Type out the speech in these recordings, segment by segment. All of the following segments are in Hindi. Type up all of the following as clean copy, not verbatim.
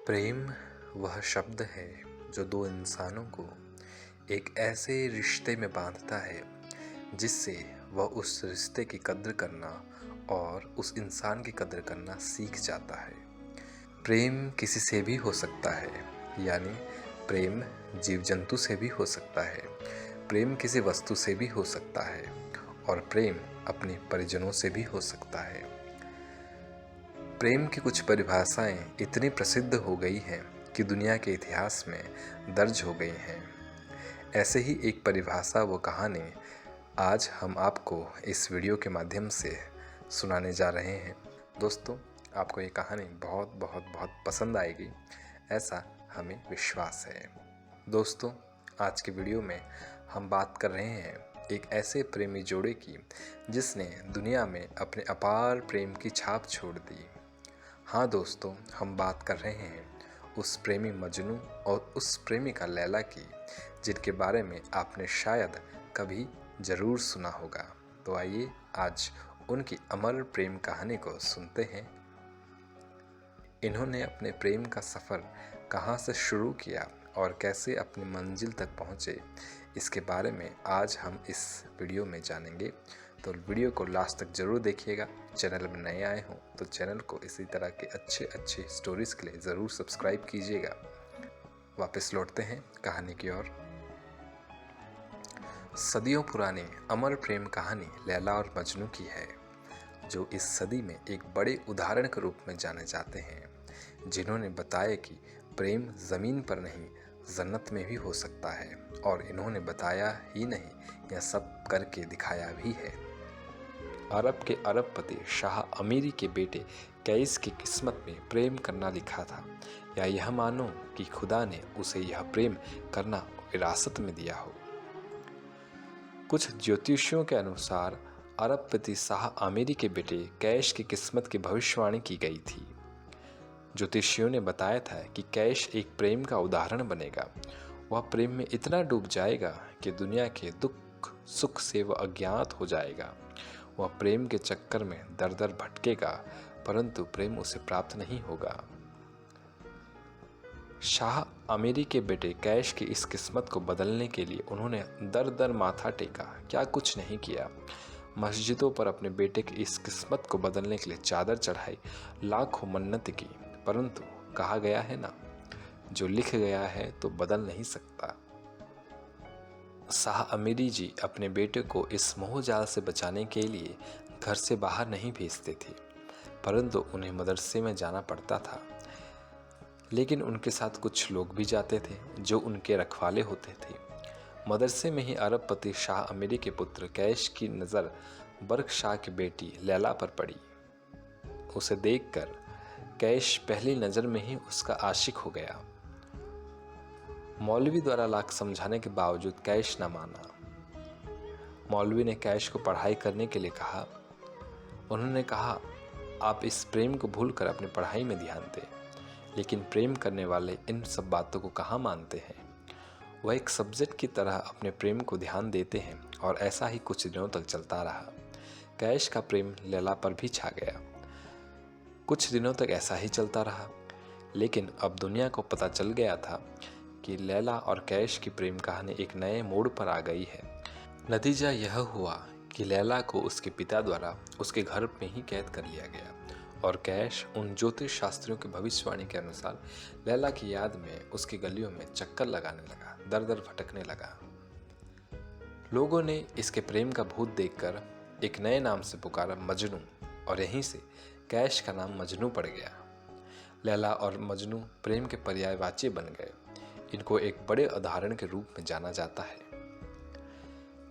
प्रेम वह शब्द है जो दो इंसानों को एक ऐसे रिश्ते में बांधता है जिससे वह उस रिश्ते की कद्र करना और उस इंसान की कद्र करना सीख जाता है। प्रेम किसी से भी हो सकता है, यानी प्रेम जीव जंतु से भी हो सकता है, प्रेम किसी वस्तु से भी हो सकता है और प्रेम अपने परिजनों से भी हो सकता है। प्रेम की कुछ परिभाषाएं इतनी प्रसिद्ध हो गई हैं कि दुनिया के इतिहास में दर्ज हो गई हैं। ऐसे ही एक परिभाषा व कहानी आज हम आपको इस वीडियो के माध्यम से सुनाने जा रहे हैं। दोस्तों, आपको ये कहानी बहुत बहुत बहुत पसंद आएगी, ऐसा हमें विश्वास है। दोस्तों, आज के वीडियो में हम बात कर रहे हैं एक ऐसे प्रेमी जोड़े की जिसने दुनिया में अपने अपार प्रेम की छाप छोड़ दी। हाँ दोस्तों, हम बात कर रहे हैं उस प्रेमी मजनू और उस प्रेमिका लैला की, जिनके बारे में आपने शायद कभी ज़रूर सुना होगा। तो आइए आज उनकी अमर प्रेम कहानी को सुनते हैं। इन्होंने अपने प्रेम का सफ़र कहाँ से शुरू किया और कैसे अपनी मंजिल तक पहुँचे, इसके बारे में आज हम इस वीडियो में जानेंगे। तो वीडियो को लास्ट तक ज़रूर देखिएगा। चैनल में नए आए हों तो चैनल को इसी तरह के अच्छे स्टोरीज़ के लिए ज़रूर सब्सक्राइब कीजिएगा। वापस लौटते हैं कहानी की ओर। सदियों पुरानी अमर प्रेम कहानी लैला और मजनू की है, जो इस सदी में एक बड़े उदाहरण के रूप में जाने जाते हैं, जिन्होंने बताया कि प्रेम ज़मीन पर नहीं जन्नत में भी हो सकता है। और इन्होंने बताया ही नहीं, यह सब करके दिखाया भी है। अरब के अरबपति शाह अमीरी के बेटे कैस की किस्मत में प्रेम करना लिखा था, या यह मानो कि खुदा ने उसे यह प्रेम करना विरासत में दिया हो। कुछ ज्योतिषियों के अनुसार अरबपति शाह आमिरी के बेटे कैश की किस्मत की भविष्यवाणी की गई थी। ज्योतिषियों ने बताया था कि कैश एक प्रेम का उदाहरण बनेगा। वह प्रेम में इतना डूब जाएगा कि दुनिया के दुख सुख से वह अज्ञात हो जाएगा। वह प्रेम के चक्कर में दर दर भटकेगा, परंतु प्रेम उसे प्राप्त नहीं होगा। शाह आमिरी के बेटे कैश की इस किस्मत को बदलने के लिए उन्होंने दर दर माथा टेका, क्या कुछ नहीं किया। मस्जिदों पर अपने बेटे की इस किस्मत को बदलने के लिए चादर चढ़ाई, लाखों मन्नत की, परंतु कहा गया है ना, जो लिख गया है तो बदल नहीं सकता। शाह अमीरी जी अपने बेटे को इस मोह जाल से बचाने के लिए घर से बाहर नहीं भेजते थे, परंतु उन्हें मदरसे में जाना पड़ता था। लेकिन उनके साथ कुछ लोग भी जाते थे जो उनके रखवाले होते थे। मदरसे में ही अरबपति शाह अमीरी के पुत्र कैश की नज़र बर्क शाह की बेटी लैला पर पड़ी। उसे देखकर कैश पहली नज़र में ही उसका आशिक हो गया। मौलवी द्वारा लाख समझाने के बावजूद कैश न माना। मौलवी ने कैश को पढ़ाई करने के लिए कहा। उन्होंने कहा, आप इस प्रेम को भूलकर अपनी पढ़ाई में ध्यान दें। लेकिन प्रेम करने वाले इन सब बातों को कहाँ मानते हैं। वह एक सब्जेक्ट की तरह अपने प्रेम को ध्यान देते हैं और ऐसा ही कुछ दिनों तक चलता रहा। कैश का प्रेम लैला पर भी छा गया। कुछ दिनों तक ऐसा ही चलता रहा, लेकिन अब दुनिया को पता चल गया था कि लैला और कैश की प्रेम कहानी एक नए मोड़ पर आ गई है। नतीजा यह हुआ कि लैला को उसके पिता द्वारा उसके घर में ही कैद कर लिया गया और कैश उन ज्योतिष शास्त्रियों की भविष्यवाणी के अनुसार लैला की याद में उसकी गलियों में चक्कर लगाने लगा, दर दर भटकने लगा। लोगों ने इसके प्रेम का भूत देखकर एक नए नाम से पुकारा, मजनू, और यहीं से कैश का नाम मजनू पड़ गया। लैला और मजनू प्रेम के पर्यायवाची बन गए। इनको एक बड़े उदाहरण के रूप में जाना जाता है।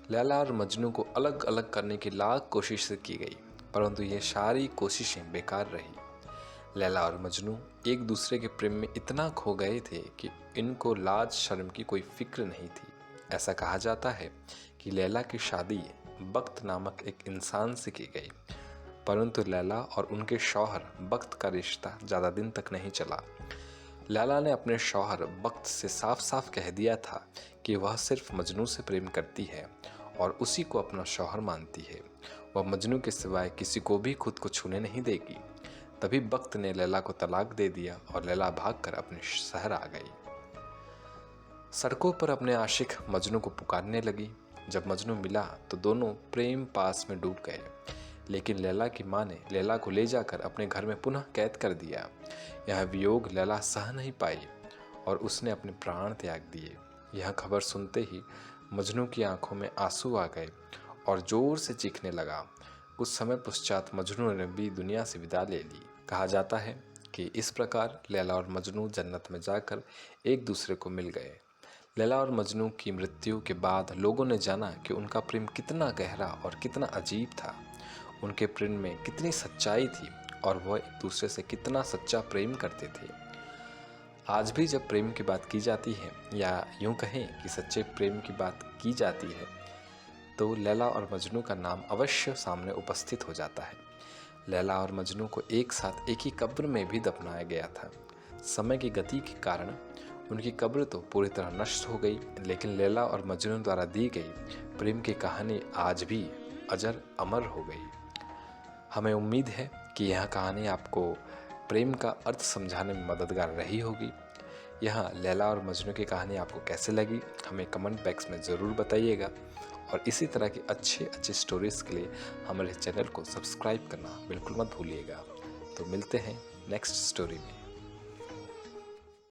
लैला और मजनू को अलग अलग करने की लाख कोशिशें की गई, परंतु ये सारी कोशिशें बेकार रही। लैला और मजनू एक दूसरे के प्रेम में इतना खो गए थे कि इनको लाज शर्म की कोई फिक्र नहीं थी। ऐसा कहा जाता है कि लैला की शादी बख्त नामक एक इंसान से की गई, परंतु लैला और उनके शौहर बख्त का रिश्ता ज़्यादा दिन तक नहीं चला। लैला ने अपने शौहर बख्त से साफ साफ कह दिया था कि वह सिर्फ मजनू से प्रेम करती है और उसी को अपना शौहर मानती है। वह मजनू के सिवाय किसी को भी खुद को छूने नहीं देगी। तभी वक्त ने लैला को तलाक दे दिया और लैला भागकर अपने शहर आ गई। सड़कों पर अपने आशिक मजनू को पुकारने लगी। जब मजनू मिला तो दोनों प्रेम पास में डूब गए, लेकिन लैला की माँ ने लैला को ले जाकर अपने घर में पुनः कैद कर दिया। यह वियोग लैला सह नहीं पाई और उसने अपने प्राण त्याग दिए। यह खबर सुनते ही मजनू की आंखों में आंसू आ गए और जोर से चीखने लगा। कुछ समय पश्चात मजनू ने भी दुनिया से विदा ले ली। कहा जाता है कि इस प्रकार लैला और मजनू जन्नत में जाकर एक दूसरे को मिल गए। लैला और मजनू की मृत्यु के बाद लोगों ने जाना कि उनका प्रेम कितना गहरा और कितना अजीब था। उनके प्रेम में कितनी सच्चाई थी और वह एक दूसरे से कितना सच्चा प्रेम करते थे। आज भी जब प्रेम की बात की जाती है, या यूं कहें कि सच्चे प्रेम की बात की जाती है, तो लैला और मजनू का नाम अवश्य सामने उपस्थित हो जाता है। लैला और मजनू को एक साथ एक ही कब्र में भी दफनाया गया था। समय की गति के कारण उनकी कब्र तो पूरी तरह नष्ट हो गई, लेकिन लैला और मजनू द्वारा दी गई प्रेम की कहानी आज भी अजर अमर हो गई। हमें उम्मीद है कि यह कहानी आपको प्रेम का अर्थ समझाने में मददगार रही होगी। यह लैला और मजनू की कहानी आपको कैसे लगी, हमें कमेंट बॉक्स में ज़रूर बताइएगा। और इसी तरह की अच्छे स्टोरीज़ के लिए हमारे चैनल को सब्सक्राइब करना बिल्कुल मत भूलिएगा। तो मिलते हैं नेक्स्ट स्टोरी में।